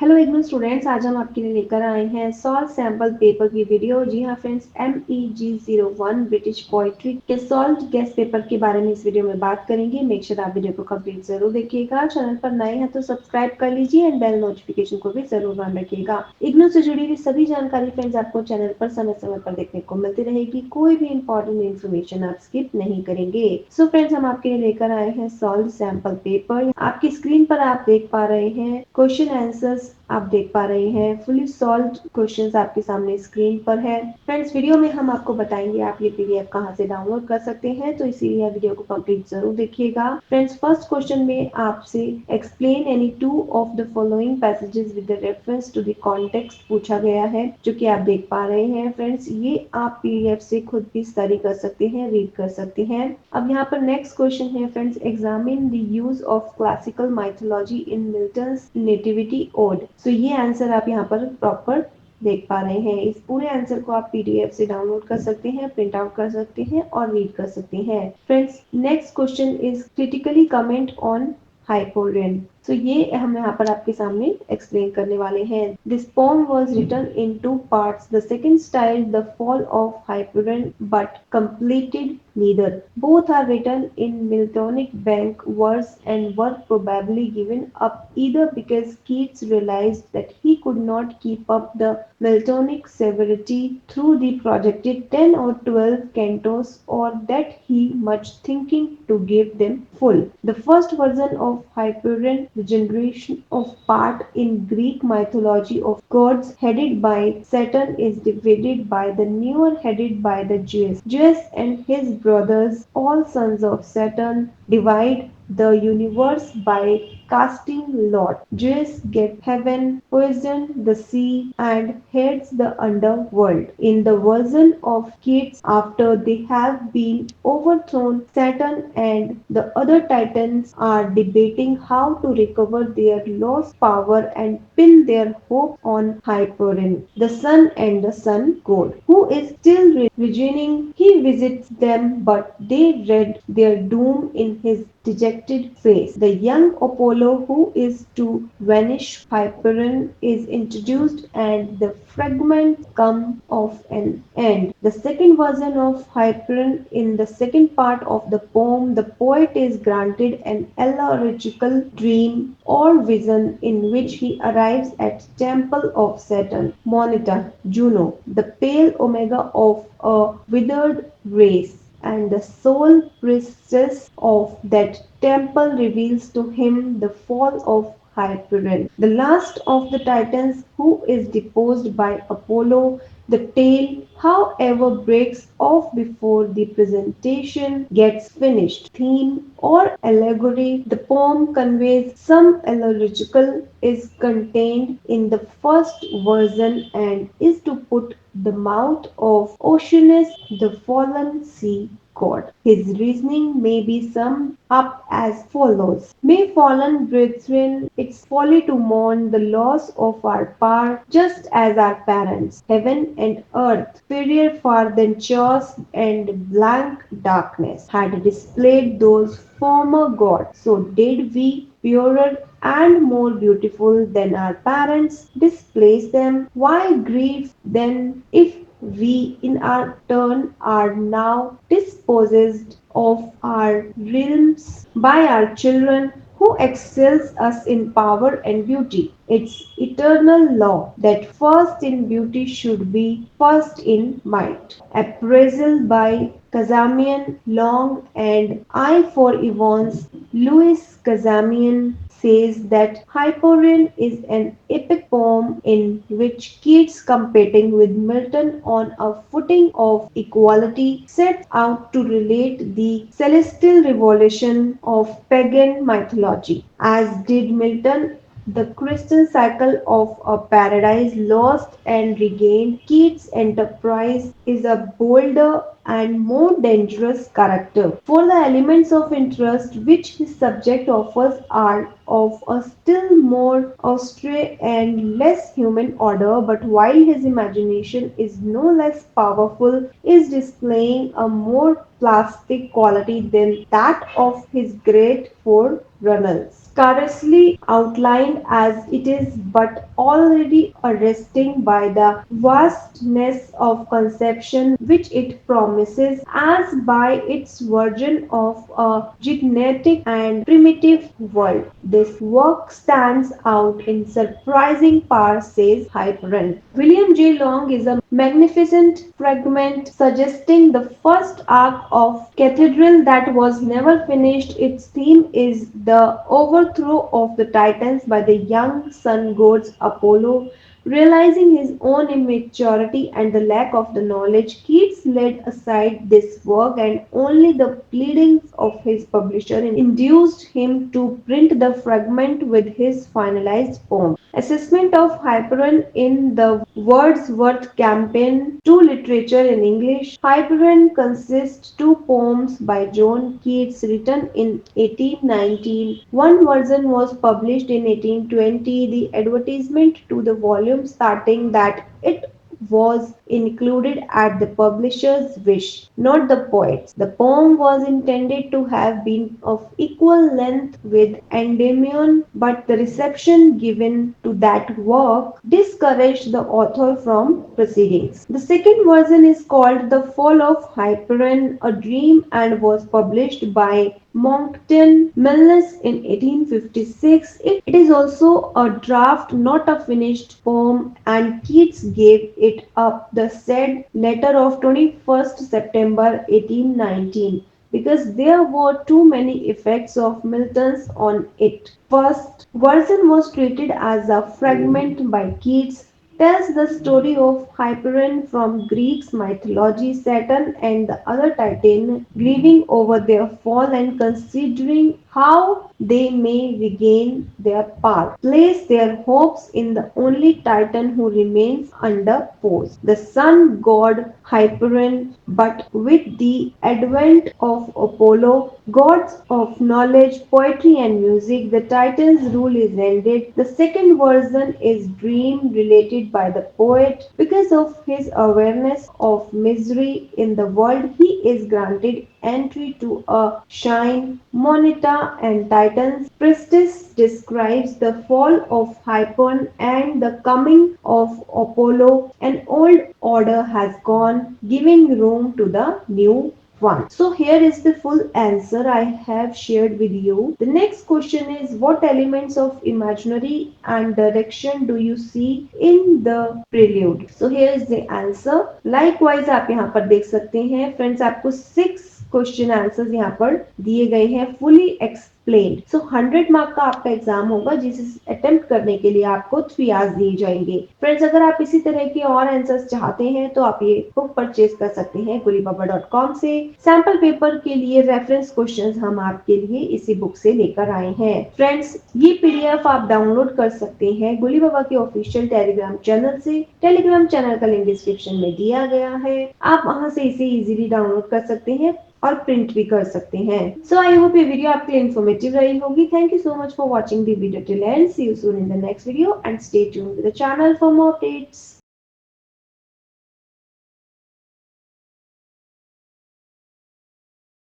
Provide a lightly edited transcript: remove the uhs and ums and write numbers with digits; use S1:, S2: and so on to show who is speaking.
S1: Hello IGNOU students, आज हम आपके लिए लेकर आए हैं सॉल्व सैम्पल पेपर की वीडियो। जी हाँ फ्रेंड्स, MEG01 ब्रिटिश पोइट्री के सॉल्व गेस्ट पेपर के बारे में इस वीडियो में बात करेंगे। मेक श्योर आप वीडियो को कंप्लीट जरूर देखिएगा। चैनल पर नए हैं तो सब्सक्राइब कर लीजिए एंड बेल नोटिफिकेशन को भी जरूर ऑन रखिएगा। इग्नू से जुड़ी हुई सभी जानकारी फ्रेंड्स आपको चैनल पर समय समय पर देखने को मिलती रहेगी। कोई भी इंपॉर्टेंट इन्फॉर्मेशन आप स्किप नहीं करेंगे। सो फ्रेंड्स, हम आपके लिए लेकर आए हैं सॉल्व सैम्पल पेपर। आपकी स्क्रीन पर आप देख पा रहे हैं क्वेश्चन आंसर्स, आप देख पा रहे हैं फुली सॉल्व्ड क्वेश्चंस आपके सामने स्क्रीन पर है। फ्रेंड्स, वीडियो में हम आपको बताएंगे आप ये पीडीएफ कहां से डाउनलोड कर सकते हैं, तो इसीलिए वीडियो को कंप्लीट जरूर देखिएगा। फ्रेंड्स, फर्स्ट क्वेश्चन में आपसे explain any two of the following passages with the reference to the context पूछा गया है, जो कि आप देख पा रहे हैं। फ्रेंड्स, ये आप पीडीएफ से खुद भी स्टडी कर सकते हैं, रीड कर सकते हैं। अब यहाँ पर नेक्स्ट क्वेश्चन है friends, examine the use of classical mythology in Milton's nativity ode. तो ये आंसर आप यहाँ पर प्रॉपर देख पा रहे हैं। इस पूरे आंसर को आप पीडीएफ से डाउनलोड कर सकते हैं, प्रिंट आउट कर सकते हैं और रीड कर सकते हैं। Friends, next question is critically comment on Hyperion. तो ये हम यहाँ पर आपके सामने एक्सप्लेन करने वाले हैं। This poem was written in two parts, the second style the fall of Hyperion but completed neither. Both are written in Miltonic bank verse and were probably given up either because Keats realized that he could not keep up the Miltonic severity through the projected 10 or 12 cantos, or that he much thinking to give them full. The first version of Hyperion, the generation of part in Greek mythology of gods headed by Saturn, is divided by the newer headed by the Zeus. Zeus and his brothers, all sons of Saturn, divide the universe by casting lot. Zeus gets heaven, poisons the sea, and heads the underworld. In the version of Keats, after they have been overthrown, Saturn and the other titans are debating how to recover their lost power and pin their hope on Hyperion, the sun and the sun god, who is still reigning. He visits them, but they read their doom in his dejected face. The young Apollo, who is to vanish Hyperion, is introduced, and the fragments come of an end. The second version of Hyperion, in the second part of the poem, the poet is granted an allegorical dream or vision in which he arrives at temple of Saturn, Monitor, Juno, the pale omega of a withered race, and the sole priestess of that temple reveals to him the fall of Hyperion, the last of the Titans, who is deposed by Apollo. The tale, however, breaks off before the presentation gets finished. Theme or allegory, the poem conveys some allegorical is contained in the first version and is to put the mouth of Oceanus, the fallen sea god. His reasoning may be summed up as follows. May fallen brethren, it's folly to mourn the loss of our power, just as our parents, heaven and earth, superior far than chaos and blank darkness, had displayed those former gods. So did we, purer and more beautiful than our parents, displace them. Why grieve then if we in our turn are now dispossessed of our realms by our children who excels us in power and beauty? It's eternal law that first in beauty should be first in might. Appraisal by Kazamian Long and I for Evans. Louis Kazamian says that Hyperion is an epic poem in which Keats, competing with Milton on a footing of equality, sets out to relate the celestial revolution of pagan mythology. As did Milton, the Christian cycle of a paradise lost and regained, Keats' enterprise is a bolder and more dangerous character. For the elements of interest which his subject offers are of a still more austere and less human order, but while his imagination is no less powerful, is displaying a more plastic quality than that of his great forerunners. Scarcely outlined as it is, but already arresting by the vastness of conception which it promises, as by its version of a gigantic and primitive world. This work stands out in surprising power, says Hyperion. William J. Long is a magnificent fragment suggesting the first arc of cathedral that was never finished. Its theme is the overthrow of the Titans by the young sun gods Apollo. Realizing his own immaturity and the lack of the knowledge, Keats laid aside this work, and only the pleadings of his publisher induced him to print the fragment with his finalized poem. Assessment of Hyperion in the Wordsworth Campaign to Literature in English. Hyperion consists two poems by John Keats written in 1819. One version was published in 1820. The advertisement to the volume stating that it was included at the publisher's wish, not the poet's. The poem was intended to have been of equal length with Endymion, but the reception given to that work discouraged the author from proceedings. The second version is called The Fall of Hyperion, a Dream, and was published by Monckton Milnes in 1856. It is also a draft, not a finished poem, and Keats gave it up the said letter of 21st September 1819 because there were too many effects of Milton's on it. First version was treated as a fragment by Keats, tells the story of Hyperion from Greek mythology, Saturn and the other Titan grieving over their fall and considering how they may regain their power. Place their hopes in the only Titan who remains unopposed, the sun god Hyperion, but with the advent of Apollo, gods of knowledge, poetry and music, the Titan's rule is ended. The second version is dream related by the poet. Because of his awareness of misery in the world, he is granted entry to a shrine. Moneta and Titan's priestess describes the fall of Hyperion and the coming of Apollo. An old order has gone, giving room to the new one. So here is the full answer I have shared with you. The next question is, what elements of imaginary and direction do you see in the prelude? So here is the answer. Likewise आप यहाँ पर देख सकते हैं friends, आपको 6 question answers यहाँ पर दिए गए हैं फुली एक्सप्लेन्ड. सो 100 मार्क का आपका एग्जाम होगा जिसे अटेम्प्ट करने के लिए आपको 3 आवर्स दिए जाएंगे. फ्रेंड्स, अगर आप इसी तरह के और आंसर्स चाहते हैं तो आप ये बुक परचेज कर सकते हैं gulibaba.com से. सैंपल पेपर के लिए रेफरेंस क्वेश्चंस हम आपके लिए इसी बुक से लेकर आए हैं. फ्रेंड्स, ये पीडीएफ आप डाउनलोड कर सकते हैं गुलीबाबा के ऑफिशियल टेलीग्राम चैनल से. टेलीग्राम चैनल का लिंक डिस्क्रिप्शन में दिया गया है. आप वहां से इसे इजीली डाउनलोड कर सकते हैं और प्रिंट भी कर सकते हैं. सो आई होप ये वीडियो आपके लिए इन्फॉर्मेटिव रही होगी. Thank you so much for watching the video till end. See you soon in the next video and stay tuned with the channel for more updates.